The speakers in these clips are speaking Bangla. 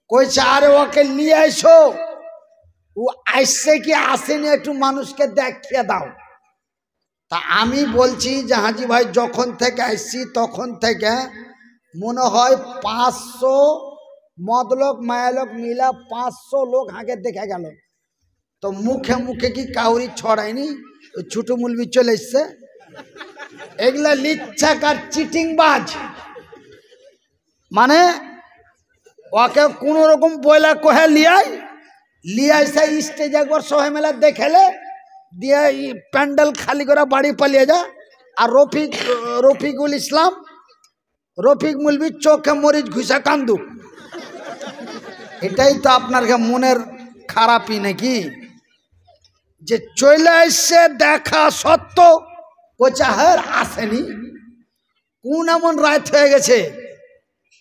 কইছে আরে ওকে নিয়ে এসো, ও আসছে কি আসেনি একটু মানুষকে দেখিয়ে দাও। তা আমি বলছি যে হাজি ভাই যখন থেকে আসছি তখন থেকে মনে হয় 500 মদলোক মায়ালোক মিলা 500 লোক আগে দেখে গেল। তো মুখে মুখে কি কাউরি ছড়ায়নি, ছোট মুলবি চলে এসছে। এগুলা লিচ্ছাকার চিটিংবাজ, মানে ওকে কোন রকম বইলা কহে লিয়াই সেই স্টেজ একবার সবাই মেলা দেখেলে দিয়ে প্যান্ডেল খালি করে বাড়ি পালিয়ে যা। আর রফিকুল ইসলাম রফিক মুলবি চোখে মরিচ ঘুষা কান্দু। এটাই তো আপনার মনের খারাপই নাকি, যে চলে এসছে দেখা সত্ত্বেও ও চাহের আসেনি। কোন এমন রাত হয়ে গেছে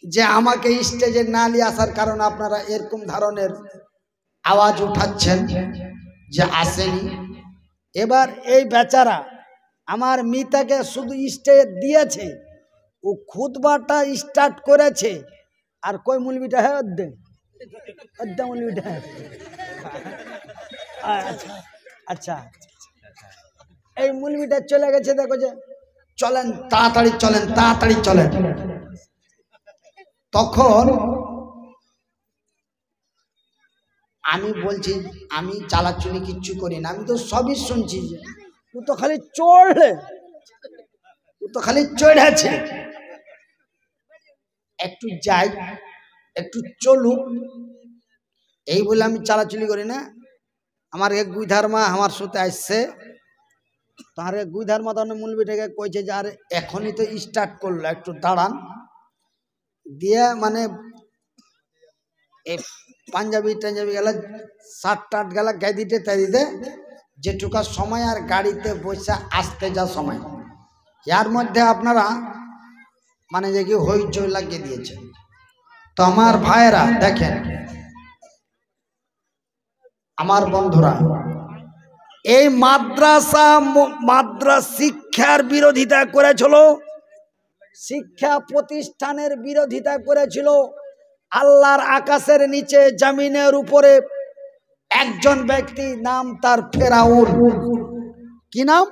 যে আমাকে স্টেজে না নিয়ে আসার কারণে আপনারা এরকম ধরনের আওয়াজ উঠাচ্ছেন যে আসেনি। এবার এই বেচারা আমার মিতাকে শুধু স্টেজ দিয়েছে, ও খুতবাটা স্টার্ট করেছে, আর কই মুলবিটা হ্যাঁ অর্ধে মুলবিটা। আচ্ছা আচ্ছা, এই মুলবিটা চলে গেছে, দেখো যে চলেন তাড়াতাড়ি চলেন তাড়াতাড়ি চলেন। তখন আমি বলছি আমি চালাচুলি কিচ্ছু করি না, আমি তো সবই শুনছি। ও তো খালি চড়েছে, একটু যাই একটু চলুক এই বলে আমি চালাচুলি করি না। আমার এক গুইধার মা আমার সাথে আসছে, তার এক গুইধার মা তখন মুলবিটাকে কইছে যে আরে এখনই তো স্টার্ট করলো, একটু দাঁড়ান। দিয়ে মানে এই পাঞ্জাবি টাঞ্জাবি গেলা শার্ট টাট গেলা গাইদিতে তাইদিতে যেটুকা সময় আর গাড়িতে বসে আসতে যা সময়, এর মধ্যে আপনারা মানে যে কি হইচই লাগিয়ে দিয়েছে। তো আমার ভাইয়েরা দেখেন, আমার বন্ধুরা, এই মাদ্রাসা শিক্ষার বিরোধিতা করেছিল, শিক্ষা প্রতিষ্ঠানের বিরোধিতা করেছিল। আল্লাহর আকাশের নিচে জমিনের উপরে একজন ব্যক্তি, নাম তার ফেরাউন। কি নাম?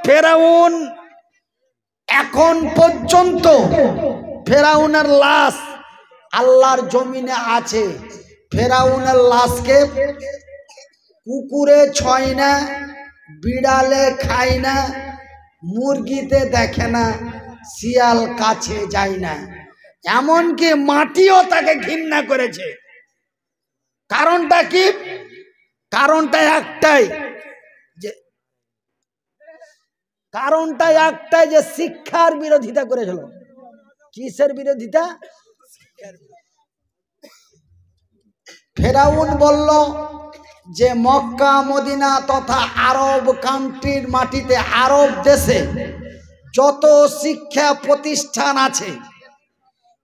ফেরাউন এখন পর্যন্ত ফেরাউনের লাশ আল্লাহর জমিনে আছে। ফেরাউনের লাশকে কুকুরে ছয় না, বিড়ালে খায় না, মুরগিতে দেখে না, শিয়াল কাছে যায় না, এমনকি মাটিও তাকে ঘৃণা করেছে। কারণটা কি? কারণটা একটাই যে শিক্ষার বিরোধিতা করেছিল। কিসের বিরোধিতা? ফেরাউন বলল যে মক্কা মদিনা তথা আরব কান্ট্রির মাটিতে, আরব দেশে যত শিক্ষা প্রতিষ্ঠান আছে,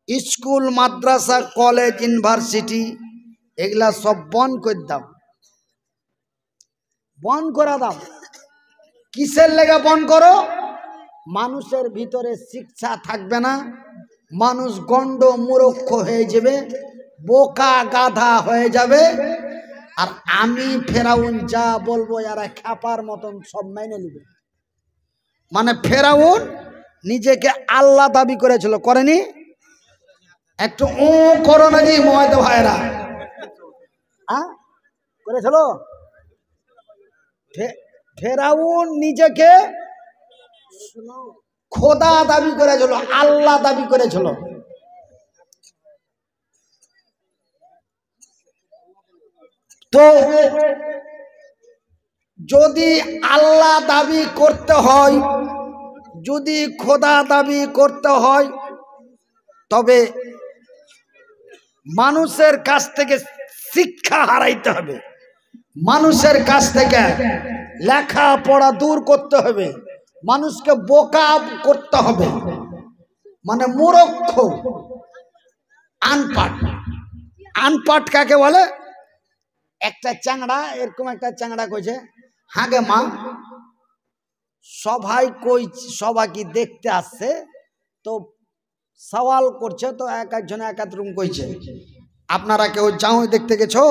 স্কুল মাদ্রাসা কলেজ ইউনিভার্সিটি, এগুলা সব বন্ধ করে দাও, বন্ধ করে দাও। কিসের লেগে বন্ধ করো? মানুষের ভিতরে শিক্ষা থাকবে না, মানুষ গন্ড মূর্খ হয়ে যাবে, বোকা গাধা হয়ে যাবে। আর আমি ফেরাউন যা বলবো এরা খ্যাপার মতন সব মেনে নেবে। মানে ফেরাউন নিজেকে আল্লাহ দাবি করেছিল, করেনি? একটু ও করো না জি মহাদ ভাইরা, করেছিল। ফেরাউন নিজেকে খোদা দাবি করেছিল, আল্লাহ দাবি করেছিল। তো যদি আল্লাহ দাবি করতে হয়, যদি খোদা দাবি করতে হয়, তবে মানুষের কাছ থেকে শিক্ষা হারাইতে হবে, মানুষের কাছ থেকে লেখাপড়া দূর করতে হবে, মানুষকে বোকা করতে হবে, মানে মূর্খ, আনপাট। আনপাট কাকে বলে? একটা চাংড়া, এরকম একটা চাংড়া কইছে, হাগে মা সবাই কই, সবাই কি দেখতে আসছে, তো সওয়াল করছে তো এক একজনে এক এক রুম কইছে। আপনারা কেউ জামাই দেখতে গেছো?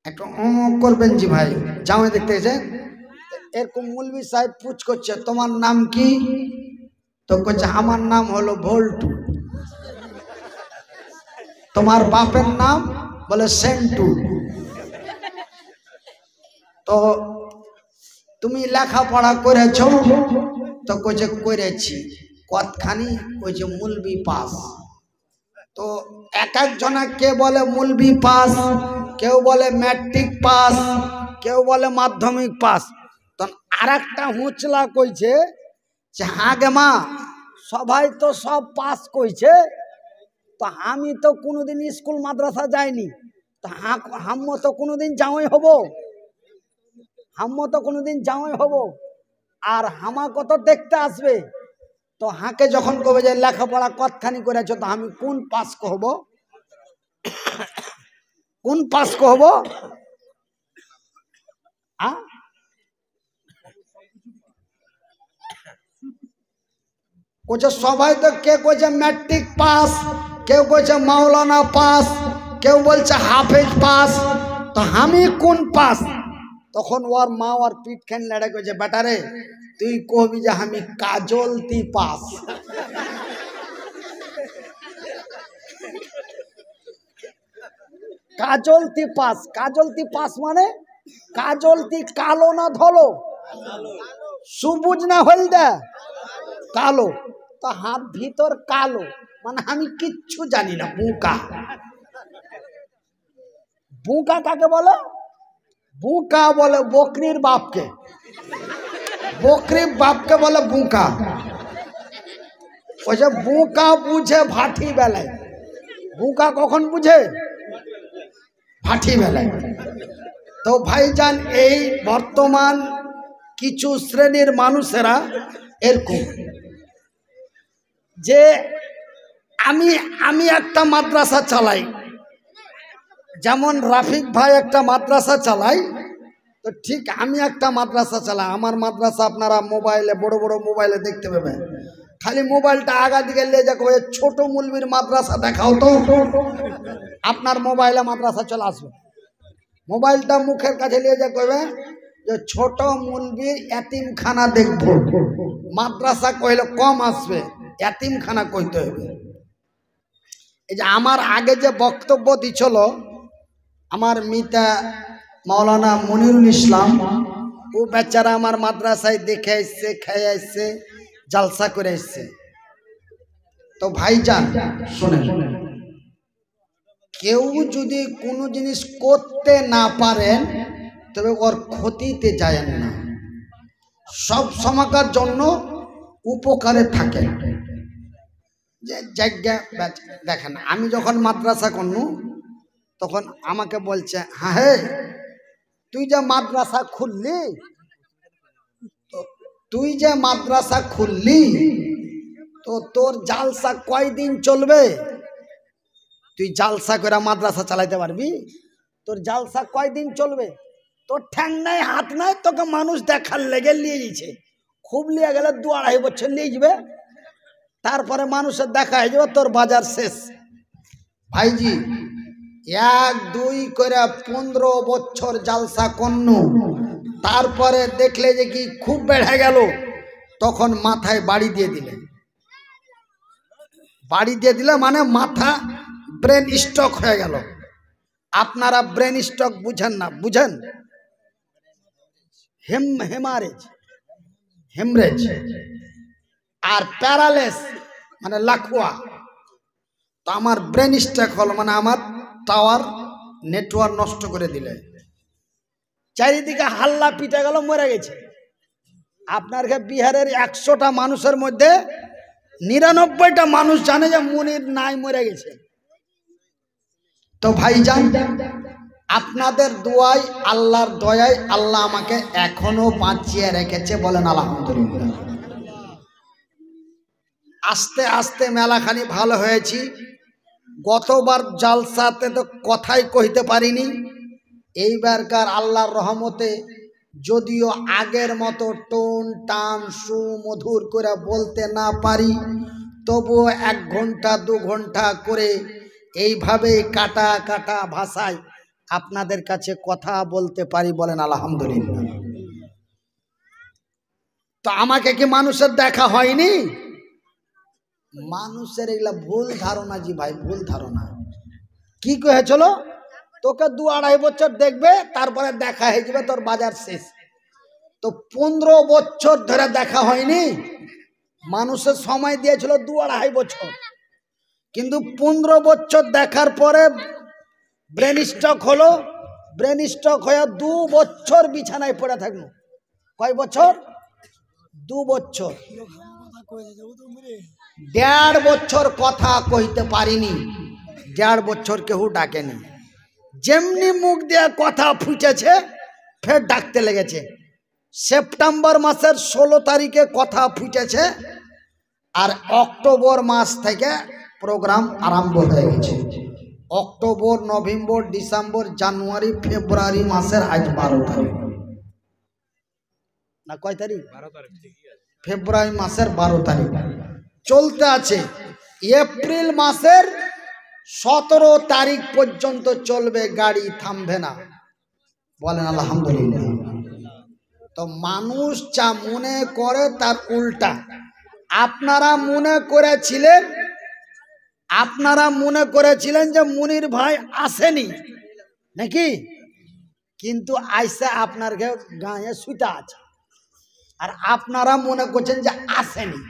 একটু করবেন জি ভাই, জামাই দেখতে গেছে। এরকম মৌলভী সাহেব পুছ করছে তোমার নাম কি? তো কইছে আমার নাম হলো ভোল্টু। তোমার বাপের নাম? বলে সেন্টু। তো তুমি লেখাপড়া করেছো? তো কইছে করেছি। কতখানি? কইছে মৌলভী পাস। তো এক একজনা কে বলে মৌলভী পাস, কেউ বলে ম্যাট্রিক পাস, কেউ বলে মাধ্যমিক পাস। তখন আর একটা হুঁচলা কইছে যে হ্যাঁ গে মা, সবাই তো সব পাস কইছে, তো আমি তো কোনোদিন স্কুল মাদ্রাসা যাইনি, তো হাম্মো তো কোনোদিন জামাই হব, হাম্মো তো কোনোদিন জামাই হব, আর হামা কত দেখতে আসবে। তো হাঁকে যখন কবে যে লেখাপড়া কতখানি করেছো, তো আমি কোন পাস কহব, কোন পাস কহব? কইছে সবাই তো, কে কইছে ম্যাট্রিক পাস, কেউ কইছে মাওলানা পাস, কেউ বলছে হাফেজ পাস, তো আমি কোন পাস? তখন ওর মা ওর পিঠ খান লড়ে কইছে বেটারে তুই কবি যে আমি কাজলতি পাস। কাজলতি পাস, কাজলতি পাস মানে কাজলতি কালো না ধলো, সবুজ না হলদে, কালো। তো হাত ভিতর কালো মানে আমি কিচ্ছু জানি না, বুকা। বুকা কাকে বলে? বুকা বলে বকরির বাপকে, বকরির বাপকে বলে বুকা। ওই যে বুকা বুঝে ভাটি বেলায়, বুকা কখন বুঝে? ভাটি বেলায়। তো ভাইজান এই বর্তমান কিছু শ্রেণীর মানুষেরা এরকম যে আমি একটা মাদ্রাসা চালাই, যেমন রাফিক ভাই একটা মাদ্রাসা চালাই, তো ঠিক আমি একটা মাদ্রাসা চালাই। আমার মাদ্রাসা আপনারা মোবাইলে, বড় বড় মোবাইলে দেখতে পাবেন। খালি মোবাইলটা আগা দিকে নিয়ে যাক, ছোট মৌলবীর মাদ্রাসা দেখাও তো, আপনার মোবাইলে মাদ্রাসা চলে আসবে। মোবাইলটা মুখের কাছে নিয়ে যা কইবে যে ছোট মৌলবী এতিমখানা দেখবো, মাদ্রাসা কইলে কম আসবে, এতিমখানা কইতে হবে। এই যে আমার আগে যে বক্তব্য দিছিল আমার মিতা মাওলানা মনিরুল ইসলাম, ও বেচারা আমার মাদ্রাসায় দেখে আসছে, খেয়ে আসছে, জালসা করে আসছে। তো ভাইজান শোনেন, কেউ যদি কোনো জিনিস করতে না পারেন তবে ওর ক্ষতিতে যায় না, সব সময়কার জন্য উপকারে থাকে। যে জায়গা দেখেন, আমি যখন মাদ্রাসা করনু তখন আমাকে বলছে হ্যাঁ হে তুই যে মাদ্রাসা খুললি, তুই যে মাদ্রাসা খুললি তো তোর জালসা কয়দিন চলবে? তুই জালসা করে মাদ্রাসা চালাইতে পারবি? তোর জালসা কয়দিন চলবে? তোর ঠ্যাং নাই, হাত নাই, তোকে মানুষ দেখার লেগে নিয়ে গেছে, খুব নিয়ে গেলে 2-2.5 বছর নিয়ে যাবে, তারপরে মানুষের দেখা হয়ে যাবে, তোর বাজার শেষ। ভাইজি 1-2 করে 15 বছর জালসা করনু, তারপরে দেখলে যে কি খুব বেড়ে গেল, তখন মাথায় বাড়ি দিয়ে দিলে। বাড়ি দিয়ে দিলে মানে মাথা ব্রেন স্ট্রোক হয়ে গেল। আপনারা ব্রেন স্ট্রোক বুঝেন না, বুঝেন? হেমারেজ, হেমরেজ আর প্যারালাইস মানে লাখুয়া। তো আমার ব্রেন স্ট্রোক হলো মানে আমার টাওয়ার নেটওয়ার্ক নষ্ট করে দিলে, চারিদিকে হাল্লা পিটে গেল, মরে গেছে। আপনার বিহারের 100টা মানুষের মধ্যে 99টা মানুষ জানে যে মনির নাই, মরে গেছে। তো ভাইজান আপনাদের দোয়ায়, আল্লাহর দয়ায় আল্লাহ আমাকে এখনো বাঁচিয়ে রেখেছে, বলেন আলহামদুলিল্লাহ। আস্তে আস্তে মেলাখানি ভালো হয়েছি। গতবার জালসাতে তো কথাই কইতে পারিনি, এইবারকার আল্লাহর রহমতে যদিও আগের মতো টোন টান সুমধুর করে বলতে না পারি, তবুও 1 ঘন্টা 2 ঘন্টা করে এইভাবে কাটা কাটা ভাষায় আপনাদের কাছে কথা বলতে পারি। বলেন আলহামদুলিল্লাহ। তো আমাকে কি মানুষের দেখা হয়নি? মানুষের এগুলা ভুল ধারণা জি ভাই, ভুল ধারণা। কি কহেছিল, তোকে 2-2.5 বছর দেখবে, তারপরে দেখা হয়ে যাবে, তোর বাজার শেষ। তো 15 বছর ধরে দেখা হয়নি। মানুষের সময় দিয়েছিল 2-2.5 বছর, কিন্তু 15 বছর দেখার পরে ব্রেন স্ট্রোক হলো। ব্রেন স্ট্রোক হয়ে 2 বছর বিছানায় পড়ে থাকলো। কয় বছর? 2 বছর। 1.5 বছর কথা কইতে পারিনি। 1.5 বছর কেউ ডাকেনি। যেমনি মুখ দিয়ে কথা ফুটেছে, ফের ডাকতে লেগেছে। সেপ্টেম্বর মাসের 16 তারিখে কথা ফুটেছে, আর অক্টোবর মাস থেকে প্রোগ্রাম আরম্ভ হয়ে গেছে। অক্টোবর, নভেম্বর, ডিসেম্বর, জানুয়ারি, ফেব্রুয়ারি মাসের আজ 12 তারিখ না, কয় তারিখ? ফেব্রুয়ারি মাসের 12 তারিখ চলতে আছে। এপ্রিল মাসের 17 তারিখ পর্যন্ত চলবে, গাড়ি থামবে না। বলেন আলহামদুলিল্লাহ। তো মানুষ যা মনে করে তার উল্টা। আপনারা মনে করেছিলেন যে মুনির ভাই আসেনি নাকি, কিন্তু আইসা আপনার গায়ে সুতা আছে, আর আপনারা মনে করছেন যে আসেনি।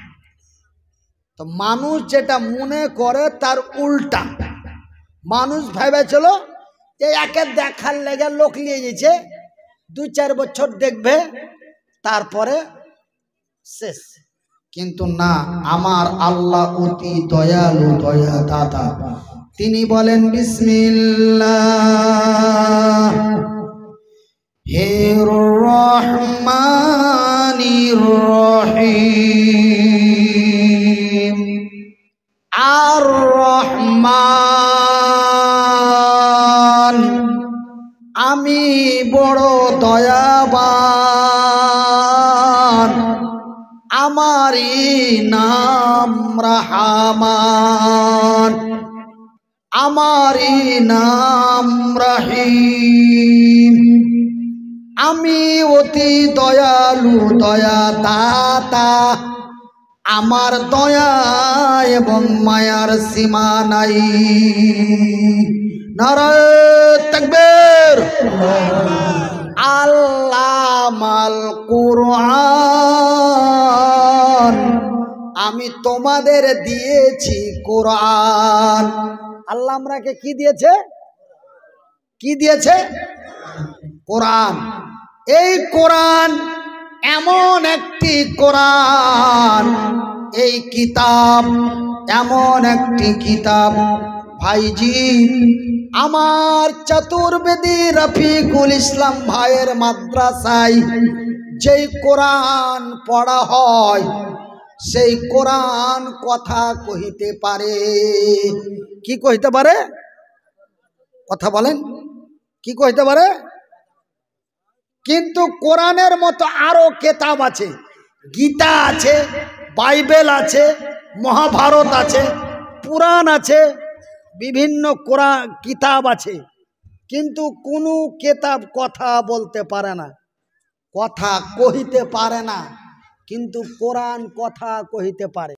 তো মানুষ যেটা মনে করে তার উল্টা। মানুষ ভেবেছিল যে একে দেখার লেগে লোক নিয়ে গেছে, 2-4 বছর দেখবে, তারপরে শেষ। কিন্তু না, আমার আল্লাহ অতি দয়ালু, দয়া দাতা। তিনি বলেন বিসমিল্লাহ হে রহমানির রহিম। আর রহমান, আমি বড় দয়াবান, আমারই নাম রহমান, আমারই নাম রহিম। আমি অতি দয়ালু, দয়া দাতা। আমার দয়া এবং মায়ার সীমা নাই। নারায়ে তাকবীর। আল্লামাল কুরআন, আমি তোমাদের দিয়েছি কোরআন। আল্লাহ আমরাকে কি দিয়েছে? কি দিয়েছে? কোরআন। এই কোরআন এমন একটি কোরআন, এই কিতাব এমন একটি কিতাব ভাইজি, আমার চতুর্বেদী রফিকুল ইসলাম ভাইয়ের মাদ্রাসায় যেই কোরআন পড়া হয়, সেই কোরআন কথা কহিতে পারে। কি কহিতে পারে? কথা বলেন, কি কহিতে পারে? কিন্তু কোরআনের মতো আরো কিতাব আছে। গীতা আছে, বাইবেল আছে, মহাভারত আছে, পুরাণ আছে, বিভিন্ন কোরআন কিতাব আছে, কিন্তু কোনো কিতাব কথা বলতে পারে না, কথা কহিতে পারে না। কিন্তু কোরআন কথা কহিতে পারে।